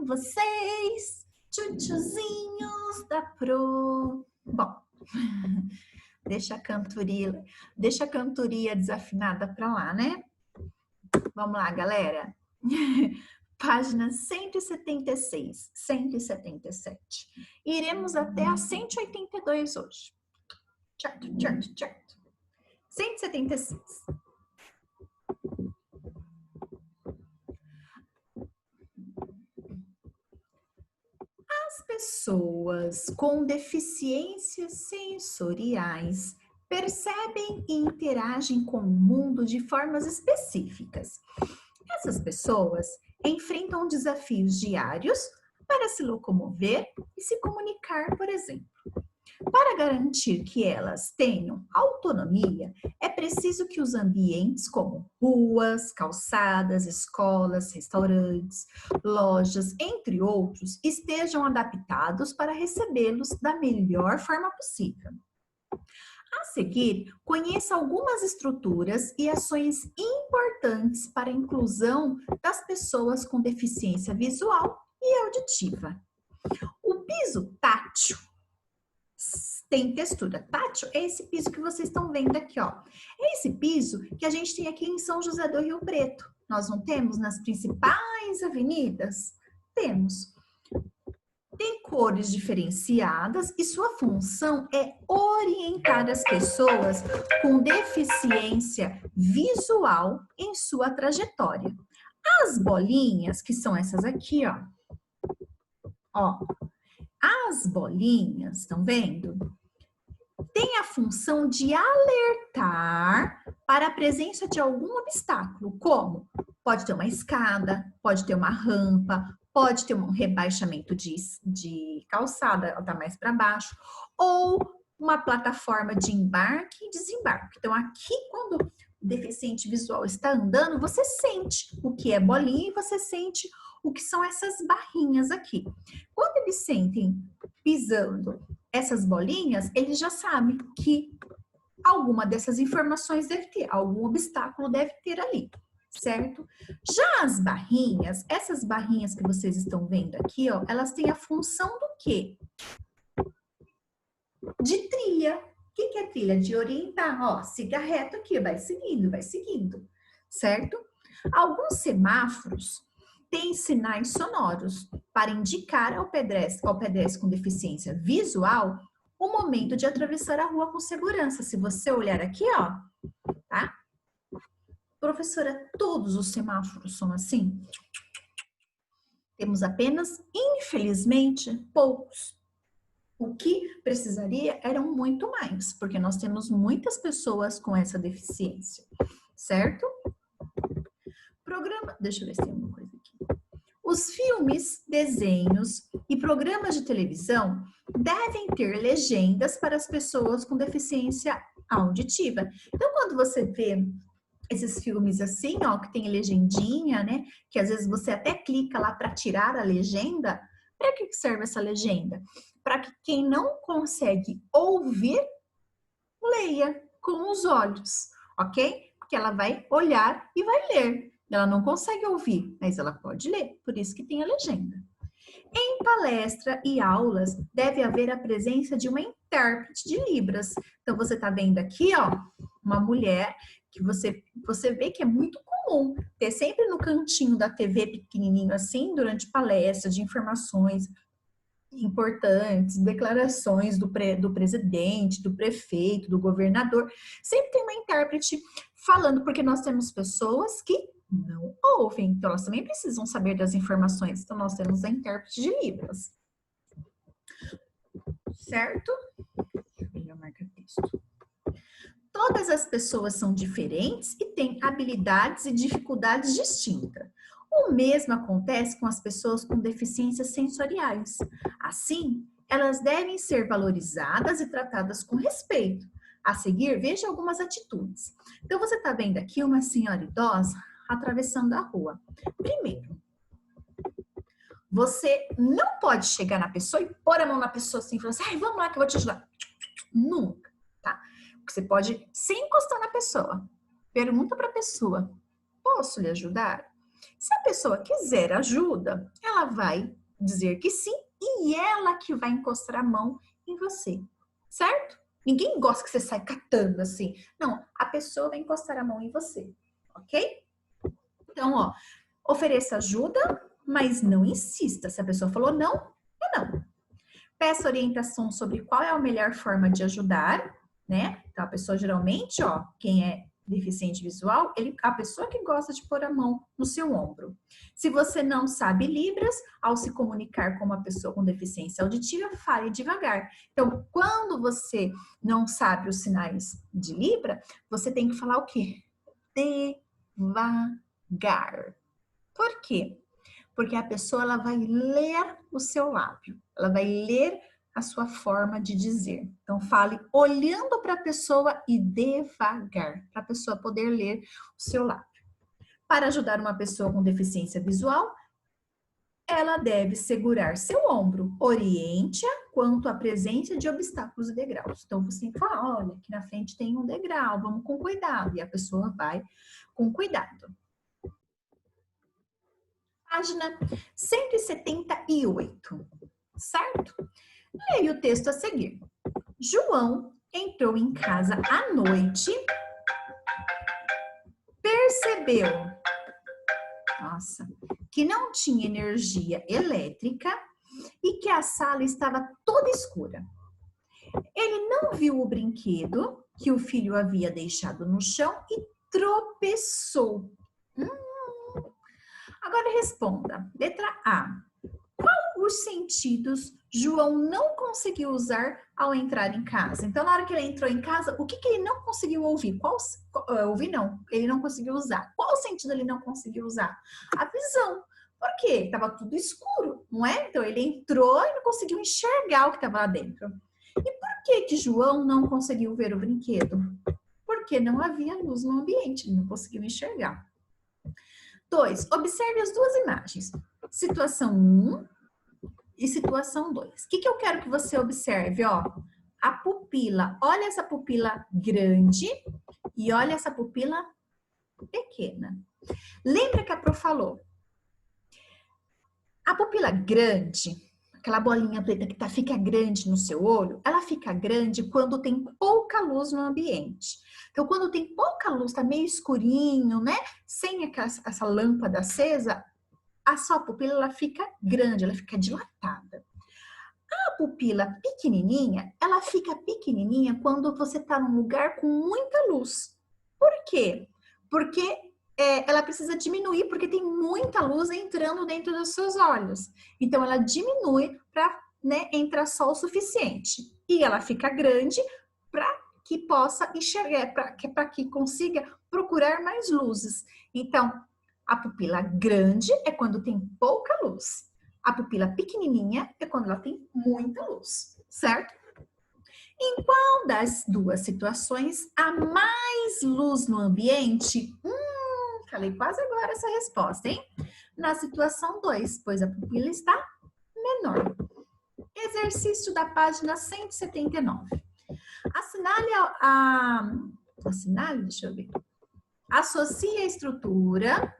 vocês, tchutchuzinhos da Pro. Bom, deixa a cantoria desafinada para lá, né? Vamos lá, galera. Página 176, 177. Iremos até a 182 hoje. Certo. 176. As pessoas com deficiências sensoriais percebem e interagem com o mundo de formas específicas. Essas pessoas enfrentam desafios diários para se locomover e se comunicar, por exemplo. Para garantir que elas tenham autonomia, é preciso que os ambientes como ruas, calçadas, escolas, restaurantes, lojas, entre outros, estejam adaptados para recebê-los da melhor forma possível. A seguir, conheça algumas estruturas e ações importantes para a inclusão das pessoas com deficiência visual e auditiva. O piso tátil tem textura. Tátil é esse piso que vocês estão vendo aqui, ó. É esse piso que a gente tem aqui em São José do Rio Preto. Nós não temos nas principais avenidas? Temos. Tem cores diferenciadas e sua função é orientar as pessoas com deficiência visual em sua trajetória. As bolinhas, que são essas aqui, ó. As bolinhas, estão vendo? Tem a função de alertar para a presença de algum obstáculo, como pode ter uma escada, pode ter uma rampa, pode ter um rebaixamento de calçada, ela está mais para baixo, ou uma plataforma de embarque e desembarque. Então, aqui, quando o deficiente visual está andando, você sente o que é bolinha e você sente o que são essas barrinhas aqui. Quando eles sentem pisando essas bolinhas, eles já sabem que alguma dessas informações deve ter, algum obstáculo deve ter ali, certo? Já as barrinhas, essas barrinhas que vocês estão vendo aqui, ó, elas têm a função do quê? De trilha. O que é trilha? De orientar, ó, siga reto aqui, vai seguindo, certo? Alguns semáforos têm sinais sonoros para indicar ao pedestre com deficiência visual o momento de atravessar a rua com segurança. Se você olhar aqui, ó, tá? Professora, todos os semáforos são assim? Temos apenas, infelizmente, poucos. O que precisaria eram muito mais, porque nós temos muitas pessoas com essa deficiência, certo? Deixa eu ver se tem alguma coisa aqui. Os filmes, desenhos e programas de televisão devem ter legendas para as pessoas com deficiência auditiva. Então, quando você vê esses filmes assim, ó, que tem legendinha, né? Que às vezes você até clica lá para tirar a legenda. Para que serve essa legenda? Para que quem não consegue ouvir, leia com os olhos, ok? Porque ela vai olhar e vai ler. Ela não consegue ouvir, mas ela pode ler, por isso que tem a legenda. Em palestra e aulas, deve haver a presença de uma intérprete de Libras. Então, você está vendo aqui, ó, uma mulher que você vê que é muito comum ter sempre no cantinho da TV pequenininho assim, durante palestras de informações importantes, declarações do presidente, do prefeito, do governador. Sempre tem uma intérprete falando, porque nós temos pessoas que não ouvem, então elas também precisam saber das informações. Então, nós temos a intérprete de Libras. Certo? Deixa eu marcar texto. Todas as pessoas são diferentes e têm habilidades e dificuldades distintas. O mesmo acontece com as pessoas com deficiências sensoriais. Assim, elas devem ser valorizadas e tratadas com respeito. A seguir, veja algumas atitudes. Então, você está vendo aqui uma senhora idosa atravessando a rua. Primeiro, você não pode chegar na pessoa e pôr a mão na pessoa assim e falar assim, ai, vamos lá que eu vou te ajudar. Nunca, tá? Porque você pode, sem encostar na pessoa, pergunta para a pessoa, posso lhe ajudar? Se a pessoa quiser ajuda, ela vai dizer que sim e ela que vai encostar a mão em você, certo? Ninguém gosta que você sai catando assim. Não, a pessoa vai encostar a mão em você, ok? Então, ó, ofereça ajuda, mas não insista. Se a pessoa falou não, é não. Peça orientação sobre qual é a melhor forma de ajudar, né? Então, a pessoa geralmente, ó, quem é deficiente visual, a pessoa que gosta de pôr a mão no seu ombro. Se você não sabe Libras, ao se comunicar com uma pessoa com deficiência auditiva, fale devagar. Então, quando você não sabe os sinais de Libra, você tem que falar o quê? Devagar. Por quê? Porque a pessoa ela vai ler o seu lábio, ela vai ler a sua forma de dizer. Então, fale olhando para a pessoa e devagar, para a pessoa poder ler o seu lábio. Para ajudar uma pessoa com deficiência visual, ela deve segurar seu ombro, oriente-a quanto à presença de obstáculos e degraus. Então, você tem que falar, olha, aqui na frente tem um degrau, vamos com cuidado. E a pessoa vai com cuidado. Página 178, certo? Leia o texto a seguir. João entrou em casa à noite, percebeu, que não tinha energia elétrica e que a sala estava toda escura. Ele não viu o brinquedo que o filho havia deixado no chão e tropeçou. Agora responda. Letra A. Qual os sentidos João não conseguiu usar ao entrar em casa? Então, na hora que ele entrou em casa, o que ele não conseguiu ouvir? Ouvir não, ele não conseguiu usar. Qual sentido ele não conseguiu usar? A visão. Por quê? Estava tudo escuro, não é? Então, ele entrou e não conseguiu enxergar o que estava lá dentro. E por que João não conseguiu ver o brinquedo? Porque não havia luz no ambiente, ele não conseguiu enxergar. 2. Observe as duas imagens. Situação 1 e situação 2. O que eu quero que você observe? Ó, a pupila. Olha essa pupila grande e olha essa pupila pequena. Lembra que a Pro falou? A pupila grande, aquela bolinha preta que fica grande no seu olho, ela fica grande quando tem pouca luz no ambiente. Então, quando tem pouca luz, tá meio escurinho, né? Sem essa lâmpada acesa, a sua pupila ela fica grande, ela fica dilatada. A pupila pequenininha, ela fica pequenininha quando você está num lugar com muita luz. Por quê? Porque ela precisa diminuir, porque tem muita luz entrando dentro dos seus olhos. Então, ela diminui para entrar só o suficiente. E ela fica grande para que possa enxergar, para que consiga procurar mais luzes. Então, a pupila grande é quando tem pouca luz. A pupila pequenininha é quando ela tem muita luz, certo? Em qual das duas situações há mais luz no ambiente? Falei quase agora essa resposta, hein? Na situação 2, pois a pupila está menor. Exercício da página 179. Assinale, deixa eu ver. Associe a estrutura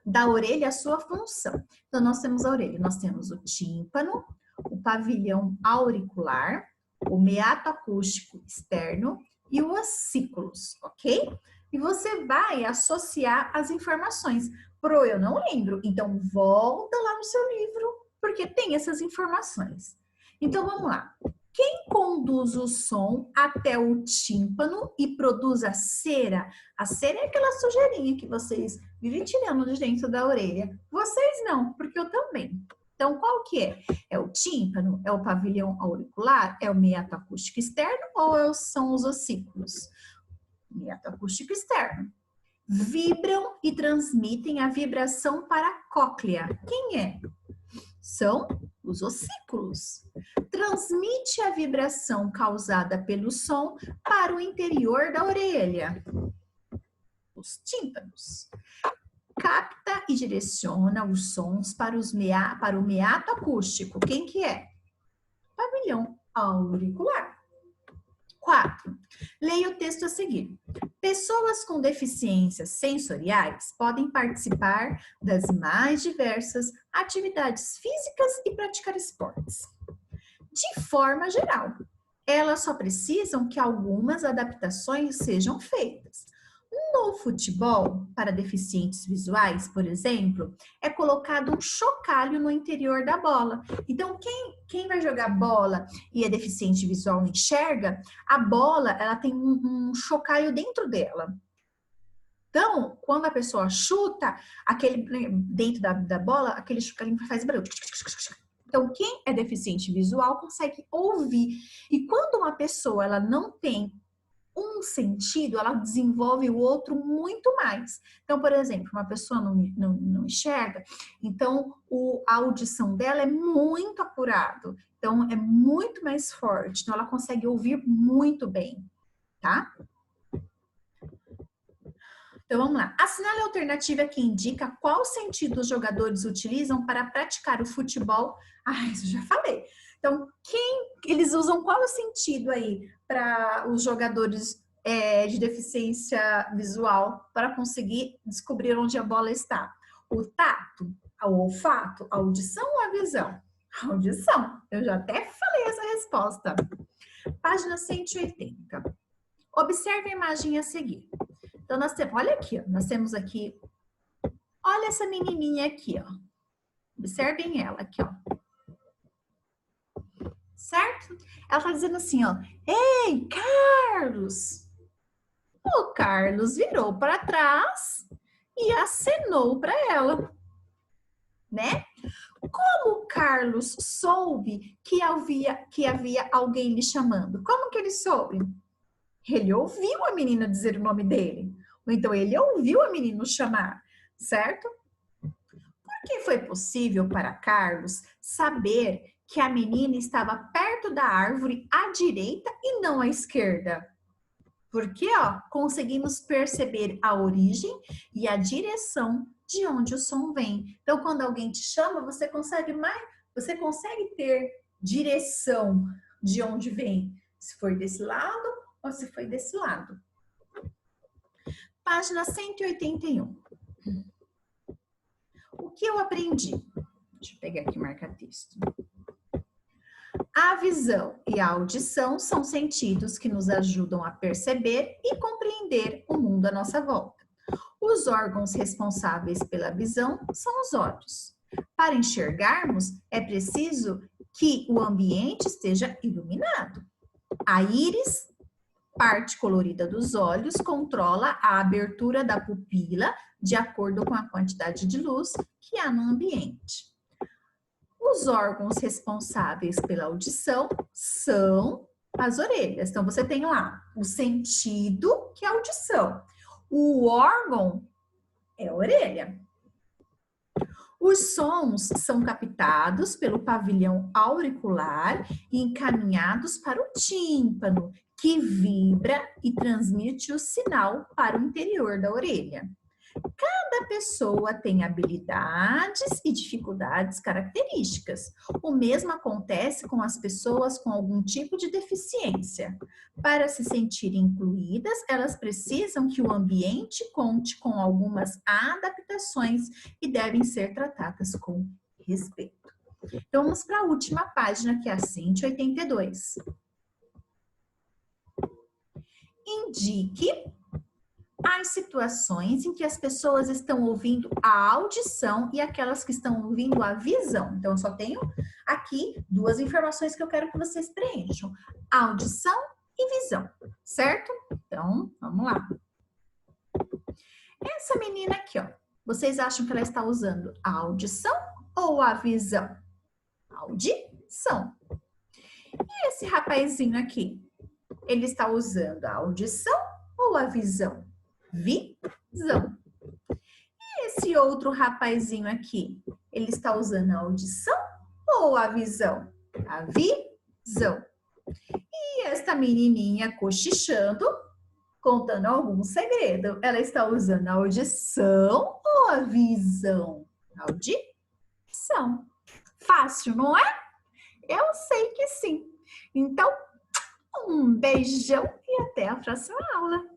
da orelha à sua função. Então, nós temos a orelha, nós temos o tímpano, o pavilhão auricular, o meato acústico externo e os ossículos, ok? E você vai associar as informações. Pro, eu não lembro, então volta lá no seu livro, porque tem essas informações. Então, vamos lá. Quem conduz o som até o tímpano e produz a cera? A cera é aquela sujeirinha que vocês vivem tirando de dentro da orelha. Vocês não, porque eu também. Então, qual que é? É o tímpano? É o pavilhão auricular? É o meato acústico externo ou são os ossículos? Meato acústico externo. Vibram e transmitem a vibração para a cóclea. Quem é? São os ossículos. Transmite a vibração causada pelo som para o interior da orelha. Os tímpanos. Capta e direciona os sons para o meato acústico. Quem que é? Pavilhão auricular. 4. Leia o texto a seguir. Pessoas com deficiências sensoriais podem participar das mais diversas atividades físicas e praticar esportes. De forma geral, elas só precisam que algumas adaptações sejam feitas. No futebol, para deficientes visuais, por exemplo, é colocado um chocalho no interior da bola. Então, quem vai jogar bola e é deficiente visual não enxerga, a bola ela tem um chocalho dentro dela. Então, quando a pessoa chuta, dentro da bola, aquele chocalhinho faz barulho. Então, quem é deficiente visual consegue ouvir. E quando uma pessoa ela não tem um sentido, ela desenvolve o outro muito mais. Então, por exemplo, uma pessoa não enxerga, então a audição dela é muito apurado, então é muito mais forte, então ela consegue ouvir muito bem, tá? Então vamos lá. Assinale a alternativa que indica qual sentido os jogadores utilizam para praticar o futebol. Ah, isso eu já falei. Então, eles usam qual o sentido aí para os jogadores de deficiência visual para conseguir descobrir onde a bola está? O tato, o olfato, a audição ou a visão? A audição. Eu já até falei essa resposta. Página 180. Observe a imagem a seguir. Então, olha aqui, ó, nós temos aqui, olha essa menininha aqui, ó. Observem ela aqui, ó. Certo? Ela tá dizendo assim, ó, ei, Carlos! O Carlos virou para trás e acenou para ela, né? Como o Carlos soube que havia alguém lhe chamando? Como que ele soube? Ele ouviu a menina dizer o nome dele. Ou então ele ouviu a menina chamar, certo? Porque foi possível para Carlos saber que a menina estava perto da árvore à direita e não à esquerda. Porque, ó, conseguimos perceber a origem e a direção de onde o som vem. Então, quando alguém te chama, você consegue ter direção de onde vem. Se foi desse lado ou se foi desse lado. Página 181. O que eu aprendi? Deixa eu pegar aqui e marcar texto. A visão e a audição são sentidos que nos ajudam a perceber e compreender o mundo à nossa volta. Os órgãos responsáveis pela visão são os olhos. Para enxergarmos, é preciso que o ambiente esteja iluminado. A íris, parte colorida dos olhos, controla a abertura da pupila de acordo com a quantidade de luz que há no ambiente. Os órgãos responsáveis pela audição são as orelhas. Então, você tem lá o sentido, que é a audição. O órgão é a orelha. Os sons são captados pelo pavilhão auricular e encaminhados para o tímpano, que vibra e transmite o sinal para o interior da orelha. Cada pessoa tem habilidades e dificuldades características. O mesmo acontece com as pessoas com algum tipo de deficiência. Para se sentirem incluídas, elas precisam que o ambiente conte com algumas adaptações e devem ser tratadas com respeito. Então, vamos para a última página, que é a 182. Indique as situações em que as pessoas estão ouvindo a audição e aquelas que estão ouvindo a visão. Então, eu só tenho aqui duas informações que eu quero que vocês preencham: audição e visão, certo? Então, vamos lá. Essa menina aqui, ó, vocês acham que ela está usando a audição ou a visão? Audição. E esse rapazinho aqui, ele está usando a audição ou a visão? Visão. E esse outro rapazinho aqui, ele está usando a audição ou a visão? A visão. E esta menininha cochichando, contando algum segredo, ela está usando a audição ou a visão? Audição. Fácil, não é? Eu sei que sim. Então, um beijão e até a próxima aula.